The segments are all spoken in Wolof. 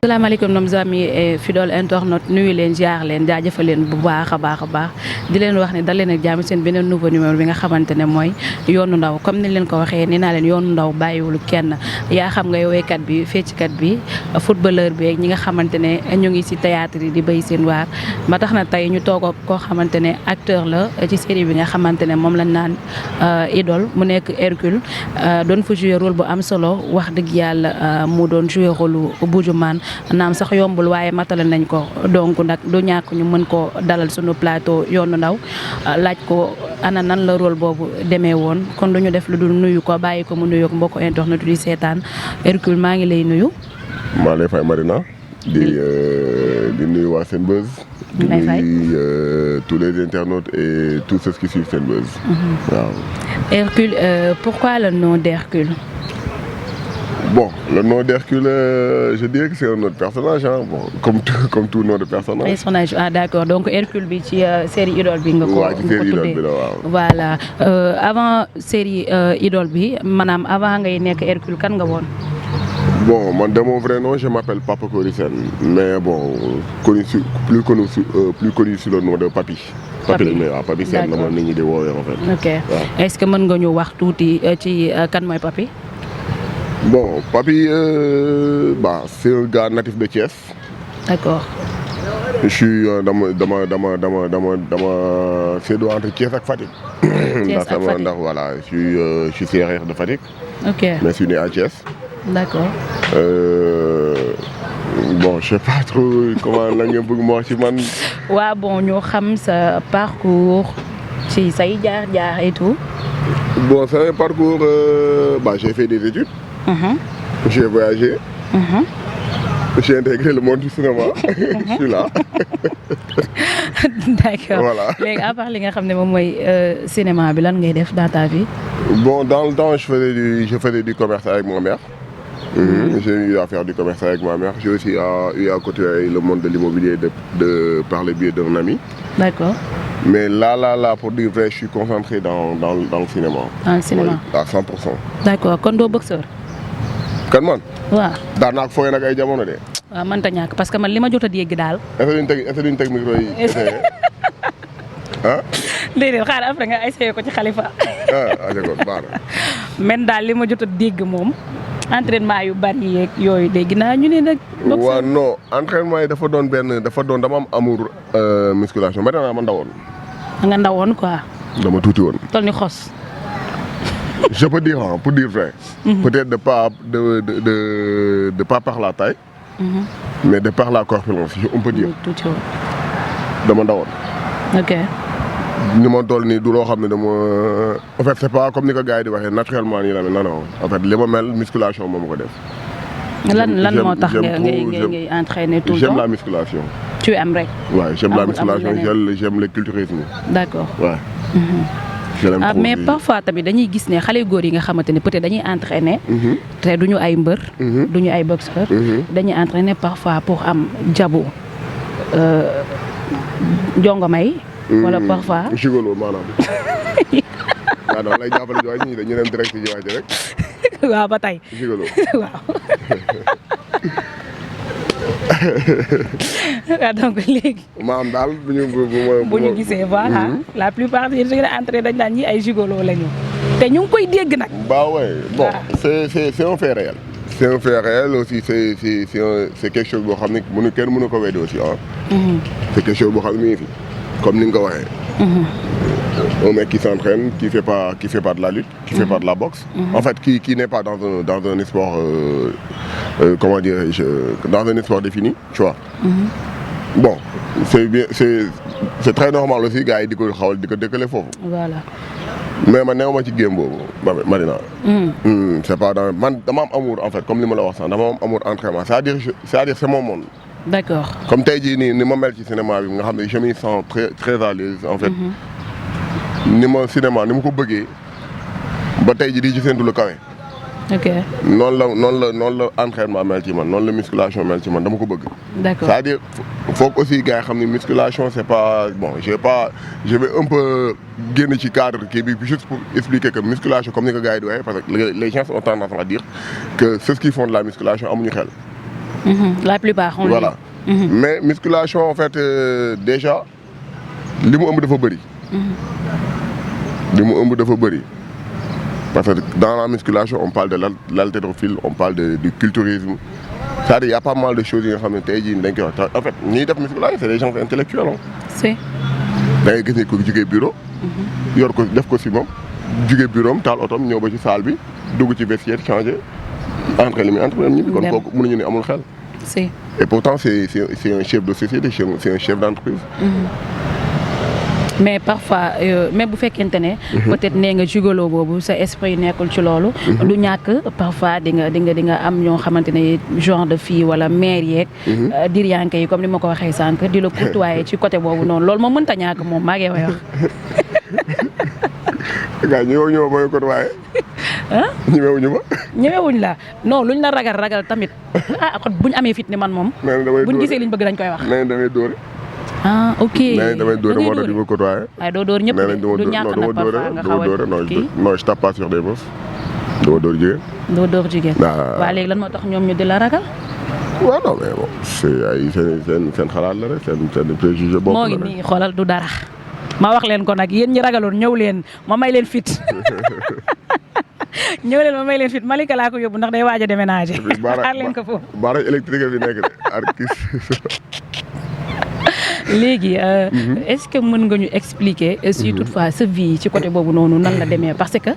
salaamaaleykum nos amis et fidèles internautes nuyu leen ziar leen jaajëfal leen bu baax a baax di leen wax ne dal leen ak jàmm seen beneen nouveau numéro bi nga xamante ne mooy yoonu ndaw comme ni leen ko waxee nee naa leen yoonu ndaw bàyyiwul kenn yaa xam nga woykat bi fecckat bi footballeur bi ak ñi nga xamante ne ñu ngi ci théâtre yi di béy seen waar ba tax na tey ñu toog ak koo xamante ne acteur la ci série bi nga xamante ne moom lañ naan Idole mu nekk Hercule doon fa jouer rôle bu am solo wax dëgg yàlla mu doon jouer rôle Bujumaan naam sax yombul waaye matale nañ ko donc nag du ñàkk ñu mën ko dalal suñu plateau yoonu ndaw laaj ko ana nan la rôle boobu demee woon kon du ñu def lu dul nuyu ko bàyyi ko mu nuyu ko mbokk internet di seetaan Hercule maa ngi lay nuyu. maa lay fay Marina di nuyu waa Senbuzz. di nuyu tous les internautes et tous ceux qui suivent Senbuzz. waaw. Hercule pourquoi le nom d'Hercule? Bon, le nom d'Hercule, je dirais que c'est un autre personnage, hein. Bon, comme tout nom de personnage. Personnage, ah d'accord. Donc Hercule bi ci série Idole bi nga ko tuddee. Voilà. Avant série Idole bi, maanaam avant ngay nekk Hercule kan nga woon? Bon, man de mon vrai nom, je m'appelle Papa Kory Sène, mais bon, plus connu sous le nom de Papi. Papi Sène la ma nit ñi di woowee en fait. OK. Ouais. Est-ce que mën nga ñu wax tuuti ci kan mooy Papi? Bon, Papi, c'est un gars natif de Thiès. D'accord. Je suis c'est entre Thiès et Fatick. Thiès ak Fatick. Voilà, je suis séeréer de Fatick. OK. Mais je suis né à Thiès. D'accord. Bon, je sais pas trop comment la ngeen bëgg ma wax ci man. Waaw bon ñu xam sa parcours ci say jaar-jaar et tout. Bon, c'est un parcours j'ai fait des études. J'ai voyagé. J'ai intégré le monde du cinéma. Je suis là. D'accord. Voilà. Léegi à part li nga xam ne moom mooy cinéma bi lan ngay def dans ta vie? Bon, dans le temps, je faisais du commerce avec ma mère. J'ai eu à faire du commerce avec ma mère. J'ai aussi eu à côtoyer le monde de l'immobilier par le biais d'un ami. D'accord. Mais là, pour dire vrai, je suis concentré dans le cinéma. Dans le cinéma? Oui, à 100%. D'accord. Kon doo boxeur? Kan man? Waaw. Daan naa ko fooy nag ay jamono de. Waaw mënta ñàkk parce que man li ma jot a dégg daal. Est-ce que duñ teg micro yi essayé? Ah? Déedéet xaaral après nga essayé ko ci Khalifa. D'accord, baax na. Men daal li ma jot a dégg moom entraînement yu bari yeeg yooyu dégg naa ñu ne nag. waaw non entraînement yi dama am amour musculation maintenant ma ndawoon. nga ndawoon quoi. dama tuuti woon. toll ni xos. Je peux dire pour dire vrai. Peut-être de pas par la taille. Mais de par la corpulence on peut dire. tuuti woon. dama ndawoon. OK. ni ma toll nii du loo xam ne dama en fait c'est pas comme ni ko gars yi di waxee naturellement nii la mel non en fait li ma mel musculation moom ko def. lan moo tax ngay entraîner tout le temps? J'aime la musculation. Tu aimes rek? Ouais, j'aime la musculation, j'aime le culturisme. D'accord. Ouais. Mais parfois tamit dañuy gis ne xale góor yi nga xamante ne peut-être dañuy entraîner. te duñu ay mbër. duñu ay boxeur. dañuy entraîner parfois pour am jabu jongomay. wala parfois. gigolo maanaam. waaw non lay jàppale ji waaye ñu dem direct ji waay rek. waaw ba tey. gigolo waaw. donc léegi. maam daal bu ñu gisee voilà la plupart des gens entré dañ naan ñi ay gigolo lañu te ñu ngi koy dégg nag. Bah ouais bon c'est un fait réel. C'est un fait réel aussi c'est quelque chose boo xam ne kenn mënu ko weddi aussi ah. C'est quelque chose boo xam ne mi ngi fi comme ni nga ko waxee. Un mec qui s'entraîne, qui fait pas de la lutte, qui fait pas de la boxe. En fait, qui n'est pas dans un sport, comment dirais-je, dans un sport défini, tu vois. Bon, c'est très normal aussi, gars, di ko xawal di ko dëkkale foofu. Voilà. Mais man néew ma ci game boobu Marina. C'est pas dans man dama am amour en fait comme li ma la wax sax dama am amour entraînement c'est-à-dire c'est mon monde. D'accord. Comme tey jii nii ni ma mel ci cinéma bi nga xam ne je m'y sens très à l'aise en fait. ni ma cinéma ni ma ko bëggee ba tey ji di ci séntu lu kawe. OK. noonu la entraînement mel ci man noonu la musculation mel ci man dama ko bëgg. D'accord. C'est-à-dire faut que aussi gars yi xam ne musculation c'est pas bon je vais un peu génn ci cadre kii bi juste pour expliquer que musculation comme ni ko gars yi di waxee parce que les gens ont tendance à dire que ceux qui font de la musculation amuñu xel. La plupart on voilà mais musculation en fait déjà li mu ëmb dafa bëri. li mu ëmb dafa bëri parce que dans la musculation on parle de l'haltérophile, on parle du culturisme. C'est-à-dire il y a pas mal de choses yi nga xam ne tey jii dañ koy wax en fait ñiy def musculation c'est des gens intellectuels si da ngay gis ne ko jugee bureau. yor ko def ko si moom jugee bureau am taal otom ñëw ba ci salle bi dugg ci vestiaire changer entre li muy entre ñibbi kon kooku mënuñu ne amul xel. si et pourtant c'est un chef de société, c'est un chef d'entreprise. mais parfois même bu fekkente ne. peut-être nee nga jugoloo boobu sa esprit nekkul ci loolu. du ñàkk parfois di nga am ñoo xamante ne genre de fille wala mère yeeg. diriyànke yi comme ni ma ko waxee sànq di la côtoyer ci côté boobu noonu loolu moom mënta ñàkk moom maa ngi wax. gars ñëwuñu ma mooy côtoyer. ah ñëwuñu ma. ñëwewuñ la non luñ la ragal tamit kon buñ amee fit ne man moom. buñ gisee liñ bëgg dañ koy wax. nee na damay dóore. ah ok nee damay dóore moo tax di ma côtoyer. waaye doo dóor ñëpp du ñàkk nag parfois nga xaw a kii non je tape pas sur des meufs. doo dóor jigéen. doo dóor jigéen. waaw léegi lan moo tax ñoom ñu di la ragal. waaw non mais bon c'est ay seen xalaat la rek seen préjugé bopp la moo ngi nii xoolal du dara. ma wax leen ko nag yéen ñi ragaloon ñëw leen ma may leen fit. ñëw leen ma may leen fit Malika laa ko yóbbu ndax day waaj a déménager. xaar leen ko foofu. barrage électrique bi nekk de artiste. léegi est-ce que mën nga ñu expliquer si toutefois sa vie ci côté boobu noonu nan la demee parce que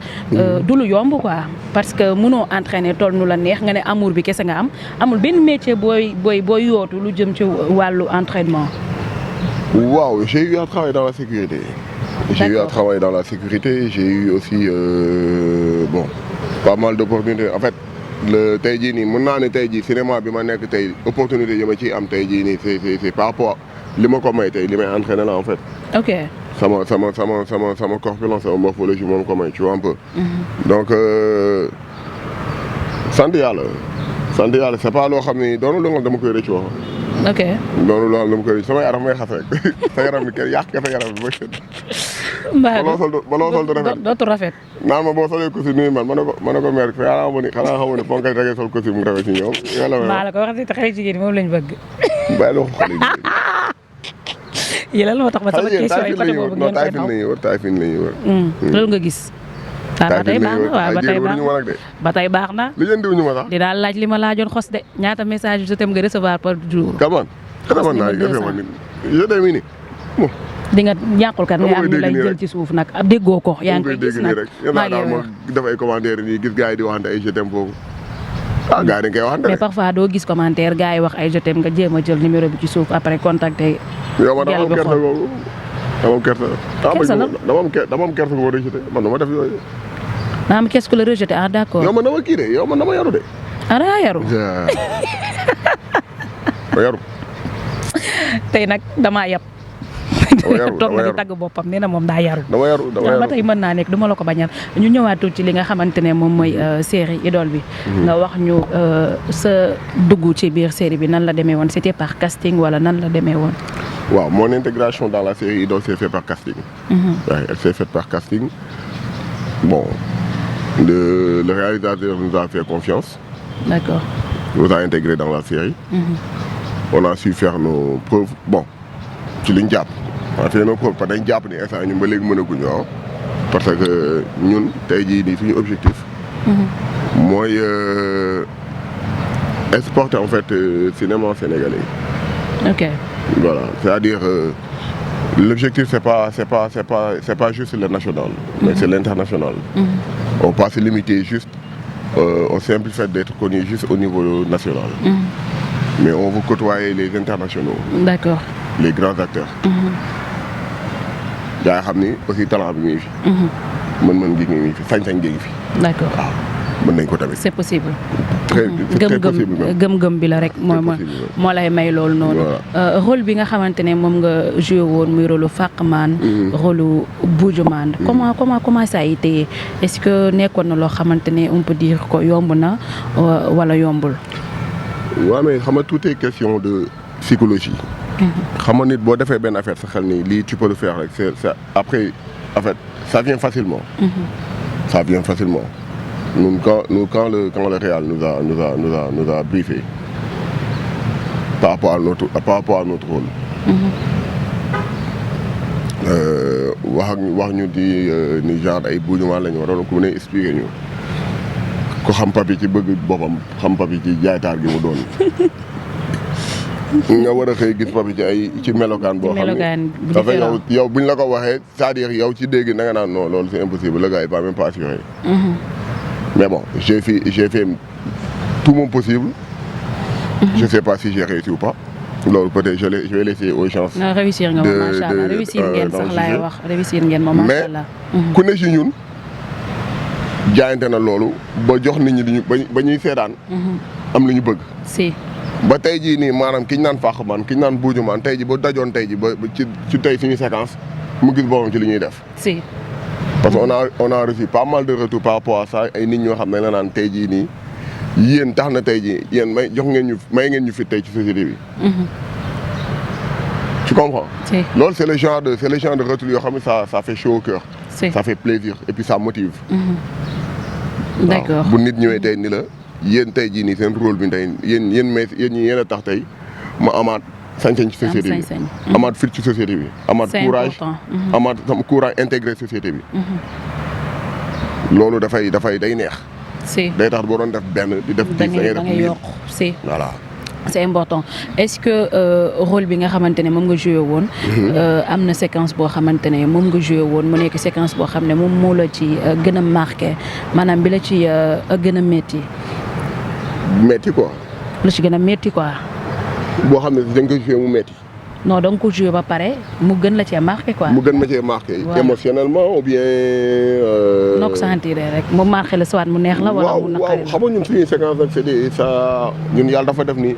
du lu yomb quoi parce que mënoo entraîner tool nu la neex nga ne amour bi kese nga am amul benn métier booy yootu lu jëm ci wàllu entraînement. waaw j'ai eu à travailler dans la sécurité. J'ai eu à travailler dans la sécurité, j'ai eu aussi bon pas mal d'opportunités en fait. tey jii nii mën naa ne tey jii cinéma bi ma nekk tey opportunité yi ma ciy am tey jii nii c'est par rapport li ma ko may tey li may entraîné la en fait. ok sama corpulence sama morphologie moom ko may tu vois un peu. donc sant yàlla c'est pas loo xam ni doonu loo xam dama koy rëcc wax. ok doonu loo xam dama koy rëcc sama yaram may xas rek sa yaram bi kenn yàq nga sa yaram bi ba kenn. mbaa ba loo sol du rafet dootu rafet. naan ma boo solee costume nuyu man ma ne ko mère xanaa xamu ne fonkal rek sol costume mu rafet ci ñoom. maa la ko wax te xale jigéen moom lañ bëgg. bàyyi la ko xale jigéen. yéen moo tax ba sama question yi côté boobu ngeen koy xaw taayfin la ñuy wër. loolu nga gis. ba tey baax na waaw ba tey baax na. li jënd wuñu ma sax. dinaa laaj li ma laajoon xos de ñaata message je t'aime nga recevoir par jour. kaman xos naa je t'aime ni di nga ñàkkul kat ngay am ñu lay jël ci suuf nag ab déggoo ko yaa ngi koy gis nag maa ngi daal def ay commentaire nii gis gars yi di waxante ay je t'aime foofu ah gars yi dañ koy waxante mais parfois doo gis commentaire gars yi wax ay je t'aime nga jéem a jël numéro bi ci suuf après contacter. yow man dama am kersa googu dama am kersa. kersa la dama am kersa boo rejeté man dama def yooyu. daa am kersa ku la rejeté ah d'accord. yow man dama kii de yow man dama yaru de. ah daa yaru. ma yaru. tey nag damaa yab. toog na di tagg boppam nee na moom daa yaru. dama yaru ba tey mën naa nekk du ma la ko bañal ñu ñëwaat ci li nga xamante ne moom mooy série Idole bi. nga wax ñu sa dugg ci biir série bi nan la demee woon c'était par casting wala nan la demee woon. waaw mon intégration dans la série Idole s'est fait par casting. Ouais, elle s'est faite par casting. Bon, le réalisateur nous a fait confiance. D'accord. Nous a intégrés dans la série. On a su faire nos preuves. Bon, ci liñ jàpp. On a fait nos preuves parce que dañ jàpp ni instant ñun ba léegi mënaguñu waaw. parce que ñun tey jii nii suñu objectif. mooy exporter en fait cinéma sénégalais. Ok. Voilà, c'est-à-dire l'objectif c'est pas juste le national, mais c'est l'international. On peut se limiter juste au simple fait d'être connu juste au niveau national. Mais on veut côtoyer les internationaux. D'accord. Les grands acteurs. yaa xam ni aussi talent bi ngi fi. mën-mën gi ngi fi sañ-sañ gi ngi fi. D'accord. waaw mën nañ ko tamit. c'est possible. très possible gëm-gëm bi la rek moo lay may loolu noonu. rôle bi nga xamante ne moom nga joué woon muy rôle Faqman. rôle Bujuman. comment ça a été est-ce que nekkoon na loo xamante ne on peut dire ko yomb na wala yombul. waaw mais xam nga tout est question de psychologie. xam nga nit boo defee benn affaire sa xel ni lii tu peux le faire rek c'est après en fait ça vient facilement. Ça vient facilement. Nous quand le réal nous a briefé par rapport à notre rôle. wax ñu di ni genre ay buuñumaan lañu waroon ko mën a expliquer ñu ko xam papi ci bëgg boppam xam papi ci jaaytaar gi mu doon. nga war a xëy gis papi ci melokaan boo xam ne dafa yow buñ la ko waxee c'est-à-dire yow ci dégg na nga naan non loolu c'est impossible le gars il va même pas assurer. Mais bon j'ai fait tout mon possible. Je sais pas si j'ai réussi ou pas. loolu peut-être je vais laisser aux chances. non réussir nga moom macha allah réussir ngeen sax laay wax réussir ngeen moom macha allah. mais ku ne si ñun jaayante na loolu ba jox nit ñi ba ñuy seedaan. am lu ñu bëgg. si. ba tey jii nii maanaam ki ñu naan fàq man ki ñu naan buuju man tey jii ba dajoon tey jii ba ci tey suñu séquence mu gis boppam ci li ñuy def. si. parce que on a reçu pas mal de retours par rapport à ça ay nit ñoo xam ne la naan tey jii nii. yéen tax na tey jii yéen may ngeen ñu fi tey ci société bi. Tu comprends? Si. loolu c'est le genre de retour yoo xam ne ça fait chaud au cœur. Si. Ça fait plaisir et puis ça motive. D'accord. bu nit ñëwee tey ni la yéen tey jii nii seen rôle bi tey yéen a tax tey ma amaat sañ-sañ ci société bi. amaat fit ci société bi. amaat courage amaat sama courage intégré société bi. loolu day neex. si day tax boo doon def benn di def. da ngay yokk si. voilà. c'est important est-ce que rôle bi nga xamante ne moom nga joué woon. am na séquence boo xamante ne moom nga joué woon mu nekk séquence boo xam ne moom moo la ci gën a marqué maanaam bi la ci gën a métti. métti quoi. la ci gën a métti quoi. boo xam ne da nga ko joué mu métti. non da nga ko joué ba pare mu gën la cee marqué quoi. mu gën ma cee marqué. émotionnellement ou bien. noo ko sentiree rek mu marqué la soit mu neex la. wala mu naqari la waaw xam nga ñun suñuy séquence nag c'est des ça ñun yàlla dafa def ni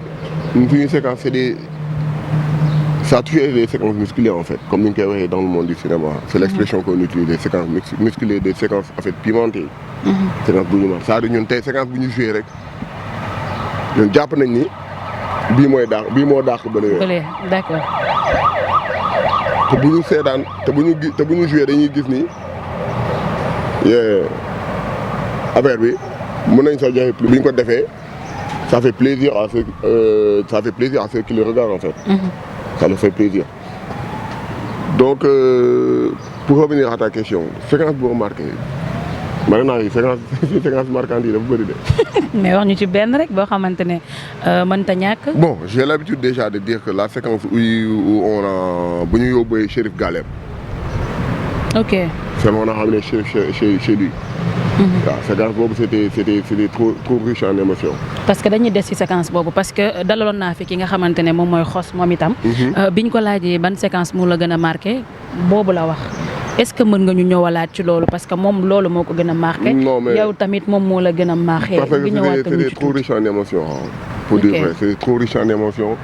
ñun suñuy séquence c'est des ça a toujours été des séquences musclées en fait comme ni ñu koy waxee dans le monde du cinéma. C'est l'expression qu'on utilise des séquences musclées des séquences en fait pimentées. séquence bu ñu mën c'est-à-dire ñun tey séquence bu ñu joué rek ñun jàpp nañ ni. bii moo dàq bële. D'accord. te bu ñu seedaan te bu ñu joué dañuy gis ni affaire bi mën nañ sax joxe plus. bi ñu ko defee ça fait plaisir à ceux qui le regardent en fait. Ça leur fait plaisir. Donc pour revenir à ta question séquence bu remarqué maintenant séquence marquante yi dafa bëri de. mais wax ñu ci benn rek boo xamante ne mënta ñàkk. Bon j'ai l'habitude déjà de dire que la séquence où on a bu ñu yóbbee Chérif Galem. ok. c'est on a ramené Chérif chez lui. waaw séquence boobu c'était trop riche en émotions. parce que dañuy des ci séquence boobu parce que dalaloon naa fi ki nga xamante ne moom mooy xos moom itam. biñ ko laajee ban séquence mu la gën a marqué boobu la wax. est-ce que mën nga ñu ñëwalaat ci loolu parce que moom loolu moo ko gën a marqué. non mais yow tamit moom moo la gën a marqué. parce que c'était trop riche en émotions. pour dire vrai c'est trop riche en émotions.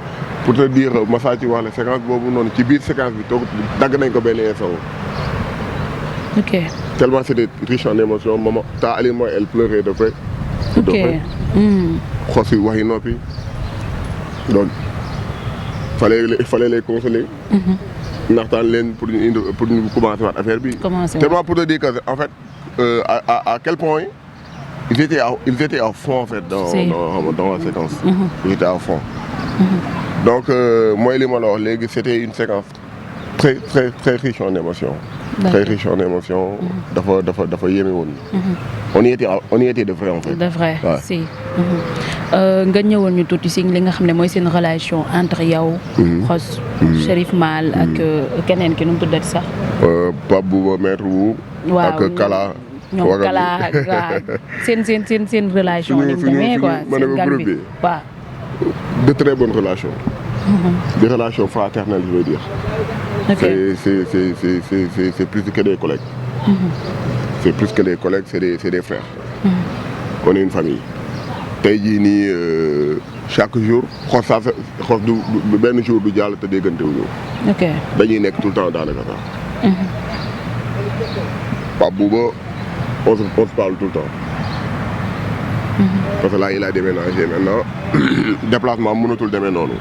pour te dire Massa ci wax la séquence boobu noonu ci biir séquence bi toog dagg nañ ko benn instant. ok. tellement c'était riche en émotions maman ta Aline mooy elle pleurait de fait. ok. xos yi waxi noppi donc fallait les consoler. naxtaan leen pour ñu commencer waat affaire bi. tellement pour te dire que en fait à quel point ils étaient à fond en fait dans la séquence. Ils étaient à fond. donc mooy li ma la wax léegi c'était une séquence très très très riche en émotions. très riche en émotions. dafa yéeme woon. on y était de vrai en fait. de vrai si. nga ñëwoon ñu tuuti si li nga xam ne mooy seen relation entre yow. Xos Chérif Mal ak keneen ki nu mu tuddati sax. Pape Bouba Maître Wu. waaw ak Kala. ñoom Kala waaw seen relation. ni mu demee quoi seen gan bi waaw. de très bonnes relations. des relations fraternelles je veux dire. ok c'est plus que des collègues. c'est plus que des collègues c'est des frères. on est une famille. tey jii nii chaque jour xos du benn jour du jàll te déggante wu ñu. ok dañuy nekk tout le temps daanaka sax. Pape Bouba on se parle tout le temps. parce que là il a déménagé maintenant déplacement mënatul demee noonu.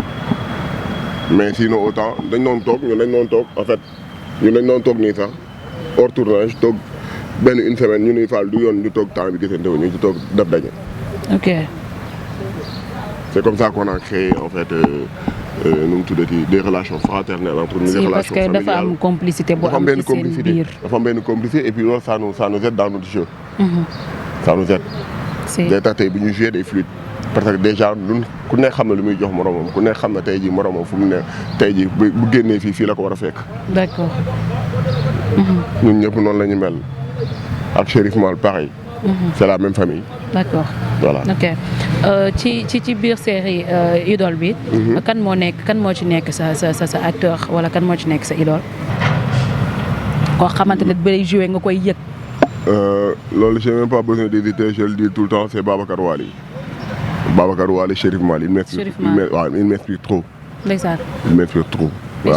mais sinon autant dañ doon toog en fait ñun dañ doon toog nii sax hors tournage toog benn une semaine ñu nuy faal du yoon ñu toog temps bi gisante wu ñu ci toog def daje. ok. C'est comme ça qu'on a créé en fait des relations fraternelles entre nous, des relations parce que familiales. dafa am complicité bu dafa am am benn ci seen complicité biir. dafa am benn complicité et puis loolu ça nous aide dans notre jeu. Ça nous aide. day tax tey bu ñu joué des fluides parce que déjà ñun ku nekk xam na lu muy jox moromam ku nekk xam na tey jii moromam fu mu ne tey jii bu génnee fii la ko war a fekk. D'accord. ñun ñëpp noonu la ñu mel ak Chérif Mal pareil. C'est la même famille. D'accord. Voilà. Ok ci biir série idole bi. kan moo ci nekk sa acteur wala kan moo ci nekk sa idole. koo xamante ne bay joué nga koy yëg. loolu j'ai même pas besoin d'hésiter, je le dis tout le temps, c'est Babacar Wali. Babacar Wali, Chérif Mal, il m'inspire trop. Ndeysaan. Il m'inspire trop. mais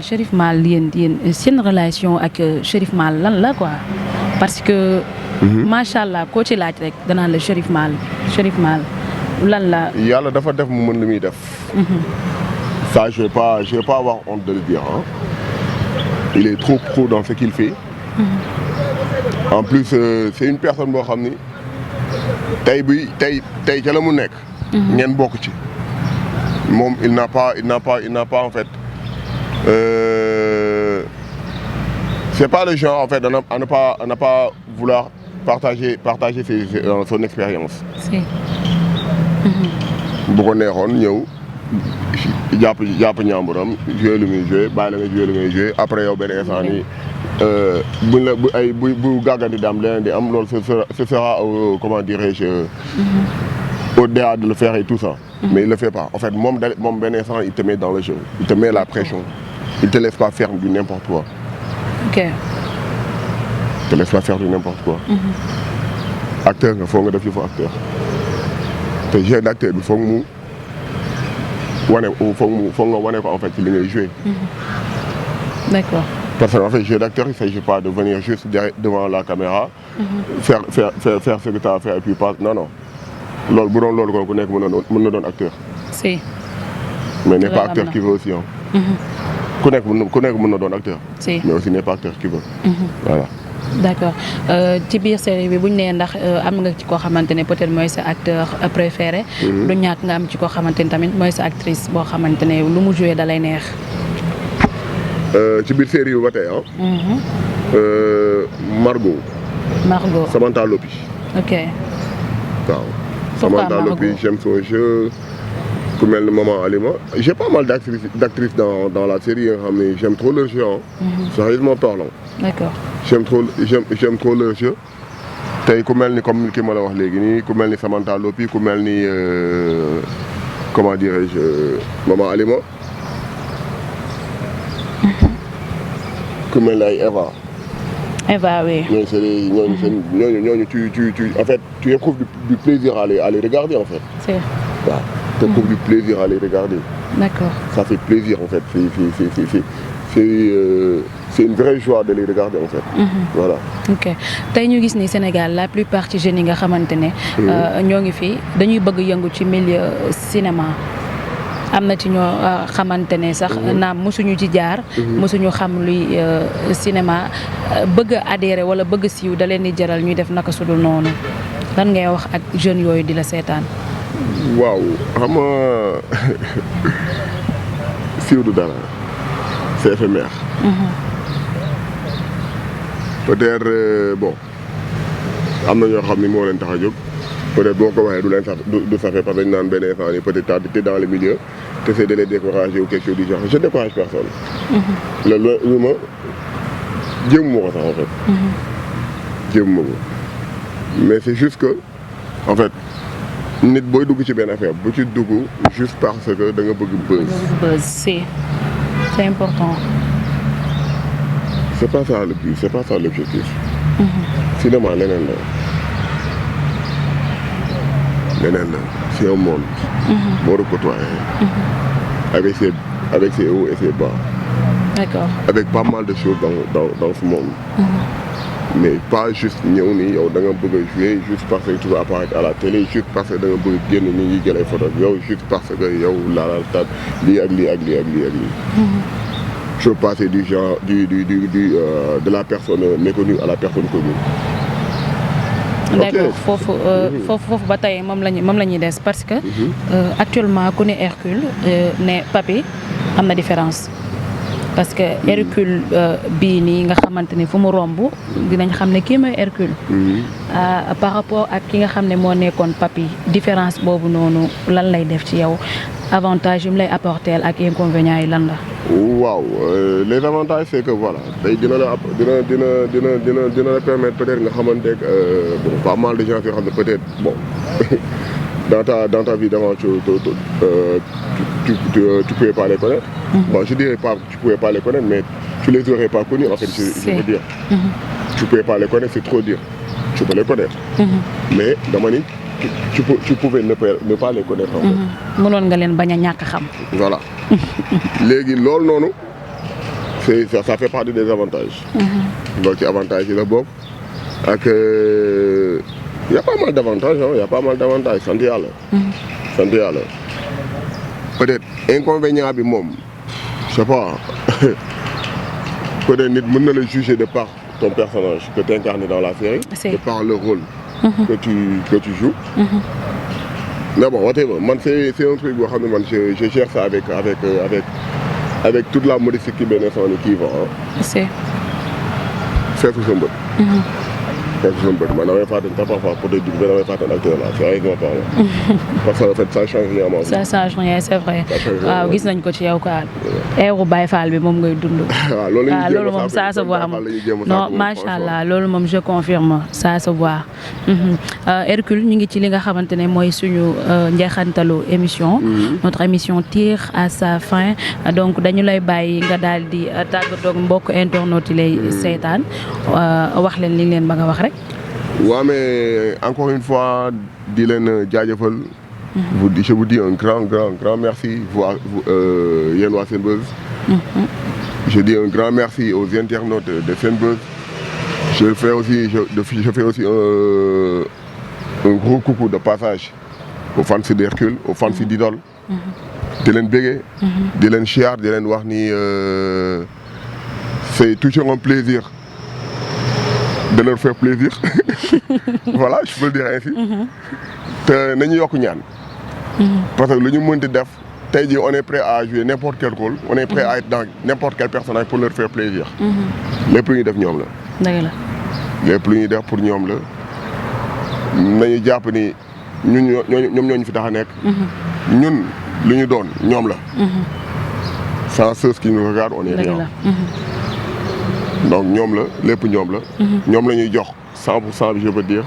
Chérif Mal yéen seen relation ak Chérif Mal lan la quoi parce que. macha allah koo ci laaj rek danaan la Chérif Mal lan la. yàlla dafa def mu mën li muy def. ça je vais pas avoir honte de le dire hein. Il est trop pro dans ce qu'il fait. En plus c'est une personne boo xam ni tey ca la mu nekk. ngeen bokk ci. moom il n'a pas en fait. C'est pas le genre en fait à ne pas vouloir partager son expérience. Si. bu ko neexoon ñëw jàpp ñaamburam joué lu muy joué bàyyi la nga joué lu ngay joué après yow benn instant nii bu gàggandi di am leneen di am loolu ce sera comment dirais-je au-delà de le faire et tout ça. Mais il le fait pas. En fait moom benn instant il te met dans le jeu, il te met la pression, il te laisse pas faire du n'importe quoi. Ok. Il te laisse pas faire du n'importe quoi. Acteur nga foog nga def yëfu acteur te jeu d'acteur bi foog nga wane ko en fait ci li ngay jouer. D'accord. Parce que en fait jeu d'acteur il s'agit pas de venir juste devant la caméra. faire ce que tu as à faire et puis pas non loolu bu doon loolu ku nekk mën na doon acteur. Si. Mais n'est pas acteur qui veut aussi hein. ku nekk mën na doon acteur. Si. Mais aussi n'est pas acteur qui veut. Voilà. D'accord ci biir série bi bu ñu nee ndax am nga ci koo xamante ne peut-être mooy sa acteur préféré. du ñàkk nga am ci koo xamante ne tamit mooy sa actrice boo xamante ne lu mu joué da lay neex. ci biir série bi ba tey Margot. Samantha Lopi. Ok. waaw. Samantha Lopi j'aime son jeu. ku mel ni Maman Alima j'ai pas mal d'actrices dans la série nga xam ne j'aime trop leur jeu sérieusement parlant. D'accord. j'aime trop leur jeu tey ku mel ni comme ki ma la wax léegi nii ku mel ni Samantha Lopi ku mel ni comment dirais-je Maman Alima. ku mel ni ay Eva oui. ñooñu tu en fait tu éprouves du plaisir à les regarder en fait. C'est waaw. Tu éprouves du plaisir à les regarder. D'accord. Ça fait plaisir en fait. C'est une vraie joie de les regarder en fait. Voilà. Ok tey ñu gis ni Sénégal la plupart ci jeunes yi nga xamante ne. ñoo ngi fi dañuy bëgg yëngu ci milieu cinéma. am na ci ñoo xamante ne sax naam mosuñu ci jaar. mosuñu xam luy cinéma bëgg a adhérer wala bëgg siiw da leen di jaral ñuy def naka sudul noonu lan ngay wax ak jeunes yooyu di la seetaan. waaw xam nga siiw du dara c'est éphémère. Peut-être bon am na ñoo xam ni moo leen tax a jóg peut-être boo ko waxee du leen sax du safee parce que dañu naan benn instant nii peut-être t'es dans le milieu t'essaies de les décourager ou quelque chose du genre je décourage personne. loolu ma jéemuma ko sax en fait. jéemuma ko mais c'est juste que en fait. nit booy dugg ci benn affaire bu ci dugg juste parce que da nga bëgg buzz. C'est important. C'est pas ça le but, c'est pas ça l'objectif. Cinéma leneen la. C'est un monde. boo ko côtoyer. avec ses hauts et ses bas. D'accord. Avec pas mal de choses dans ce monde. Mais pas juste ñëw ni yow da nga bëgg a jouer juste parce que tu vas apparaître à la télé juste parce que da nga bëgg a génn ni ñuy jël ay photo yow juste parce que yow laal tat lii ak lii. Je veux passer du genre de la personne méconnue à la personne connue. d'accord foofu ba tey moom la ñuy des parce que actuellement ku ne Hercule ne Papy am na différence parce que Hercule bii nii nga xamante ni fu mu romb dinañ xam ne kii mooy Hercule par rapport ak ki nga xam ne moo nekkoon Papy différence boobu noonu lan lay def ci yow avantage yi mu lay apporter ak inconvénients yi lan la. waaw les avantages c'est que voilà tey dina la permettre peut-être nga xamante bon pas mal de gens yoo xam ne peut-être bon dans ta vie d'avant tu pouvais pas les connaître. Bon je dirais pas tu pouvais pas les connaître mais tu les aurais pas connus en fait je veux dire. Tu pouvais pas les connaître c'est trop dire tu peux les connaître. mais dama ni tu pouvais ne pas les connaître en fait. mënoon nga leen bañ a ñàkk xam. voilà léegi loolu noonu ça fait partie des avantages. donc ci avantages yi la bokk ak y a pas mal d'avantages y a pas mal d'avantages sant yàlla. sant yàlla peut-être inconvénient bi moom je sais pas peut-être nit mën na la juger de par ton personnage que tu incarnes dans la série. de par le rôle. que tu joues. mais bon whatever man c'est un truc boo xam ne man je gère ça avec toute la modestie qui benn son qui va c'est feesu sa mbët. feesu sa mbët man damay fàttali parfois pour te dire damay fàttali acteur là c'est vrai que ma parle. parce que en fait ça change rien. ça change rien c'est vrai. waaw gis nañ ko ci yow quoi. eeru Baye Fall bi moom ngay dund. waaw loolu moom ça se voit moom non macha allah loolu moom je confirme ça se voit. Hercule ñu ngi ci li nga xamante ne mooy suñu njeexantalu émission. notre émission tire à sa fin donc dañu lay bàyyi nga daal di tàggatoo ak mbokk internautes yi lay seetaan wax leen li leen ba nga wax rek. waaw mais encore une fois di leen jaajëfal. je vous dis un grand merci yéen waa Senbuzz. je dis un grand merci aux internautes de Senbuzz. je fais aussi un gros coucou de passage aux fans d'Hercule aux fans d'Idole. di leen béggee. di leen siyaar di leen wax ni c'est toujours un plaisir de leur faire plaisir. voilà je peux le dire ainsi. te nañu yokk ñaan. parce que lu ñu mënti def tey jii on est prêt à jouer n'importe quel rôle on est prêt à être dans n'importe quel personnage pour leur faire plaisir. lépp lu ñuy def ñoom la. dëgg la. lépp lu ñuy def pour ñoom la nañu jàpp ni ñun ñoom ñoo ñu fi tax a nekk. ñun lu ñu doon ñoom la. sans ceux qui nous regardent on est rien. donc ñoom la lépp ñoom la. ñoom la ñuy jox 100% bi je veux dire.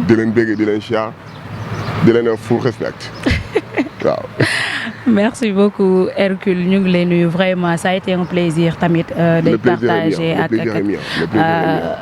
di leen bégg di leen siyaar di leen full respect waaw. merci beaucoup Hercule ñu ngi lay nuyu vraiment ça a été un plaisir tamit. de partager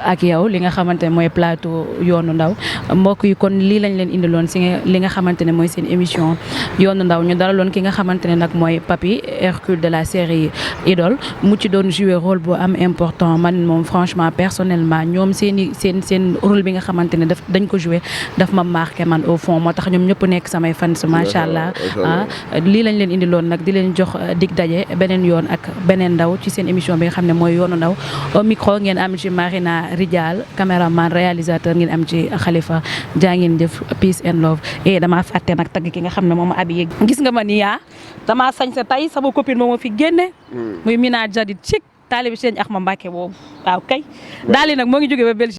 ak yow li nga xamante ne mooy plateau yoonu ndaw mbokk yi kon lii lañ leen indiloon si li nga xamante ne mooy seen émission yoonu ndaw ñu dalaloon ki nga xamante ne nag mooy Papy Hercule de la série Idole mu ci doon jouer rôle bu am important man moom franchement personnellement ñoom seen rôle bi nga xamante ne dañ ko jouer daf ma marqué man au fond moo tax ñoom ñëpp nekk samay fans macha allah lii lañ leen indiloon nag di leen jox dig daje beneen yoon ak beneen ndaw ci seen émission bi nga xam ne mooy yoonu ndaw au micro ngeen am ci Marina Rijal caméraman réalisateur ngeen am ci Khalifa jaa ngeen jëf peace and love damaa fàtte nag tagg ki nga xam ne moom abi gis nga ma ni damaa sañ sa tey sama copine moom ma fi génne muy Mina Jadid Chic taalibi Sëñ Axma Mbàkke boobu waaw kay daal nag moo ngi jógee ba Belgique